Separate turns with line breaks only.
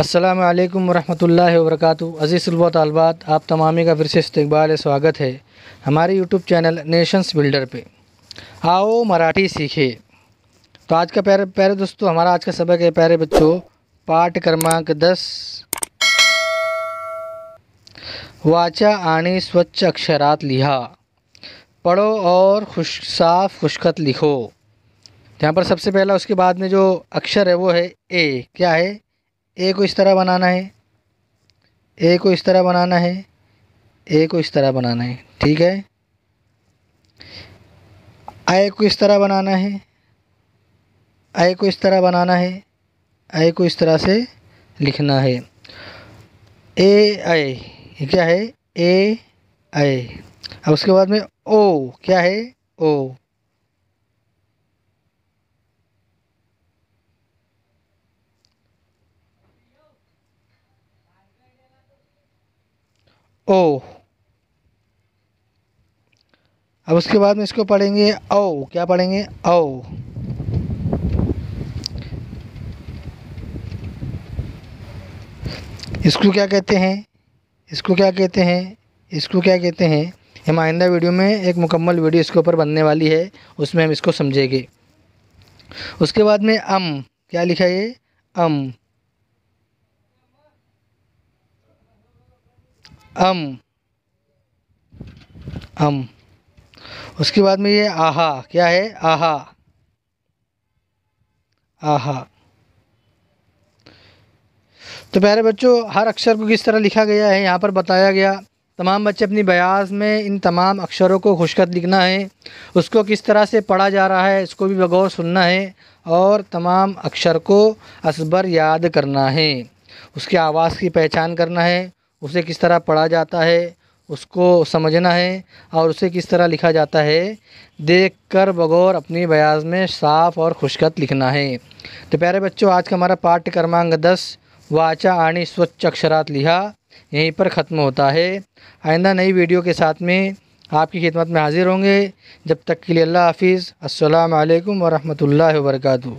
अस्सलामु अलैकुम वरहमतुल्लाहि वबरकातुहू। अज़ीज़ तलबा तालिबात, आप तमामी का फिर से इस्तकबाल स्वागत है हमारे यूट्यूब चैनल नेशंस बिल्डर पे। आओ मराठी सीखे। तो आज का प्यारे दोस्तों, हमारा आज का सबक है प्यारे बच्चों, पाठ क्रमांक 10, वाचा आणि स्वच्छ अक्षरात लिहा। पढ़ो और साफ खुशखत लिखो। यहाँ पर सबसे पहला उसके बाद में जो अक्षर है वो है ए। क्या है? ए को इस तरह बनाना है, ए को इस तरह बनाना है, ए को इस तरह बनाना है। ठीक है। आय को इस तरह बनाना है, आय को इस तरह बनाना है, आय को इस तरह से लिखना है। ए आय, ये क्या है? ए आय। अब उसके बाद में ओ। क्या है? ओ। ओ। अब उसके बाद में इसको पढ़ेंगे औ। क्या पढ़ेंगे? औ। इसको क्या कहते हैं? इसको क्या कहते हैं? इसको क्या कहते हैं? हम आइंदा वीडियो में एक मुकम्मल वीडियो इसके ऊपर बनने वाली है, उसमें हम इसको समझेंगे। उसके बाद में अम। क्या लिखा है? ये अम। अम। अम। उसके बाद में ये आहा। क्या है? आहा। आहा। तो प्यारे बच्चों, हर अक्षर को किस तरह लिखा गया है यहाँ पर बताया गया। तमाम बच्चे अपनी बयास में इन तमाम अक्षरों को खुशखत लिखना है, उसको किस तरह से पढ़ा जा रहा है इसको भी बगौर सुनना है, और तमाम अक्षर को असबर याद करना है, उसके आवाज़ की पहचान करना है, उसे किस तरह पढ़ा जाता है उसको समझना है, और उसे किस तरह लिखा जाता है देख कर बगौर अपनी बयास में साफ़ और खुशखत लिखना है। तो प्यारे बच्चों, आज का हमारा पाठ्य क्रमांक 10 वाचा आणि स्वच्छ अक्षरात लिहा यहीं पर ख़त्म होता है। आइंदा नई वीडियो के साथ में आपकी खिदमत में हाज़िर होंगे। जब तक के लिए अल्लाह हाफिज़। अस्सलामु अलैकुम वरहमतुल्लाहि वबरकातुहू।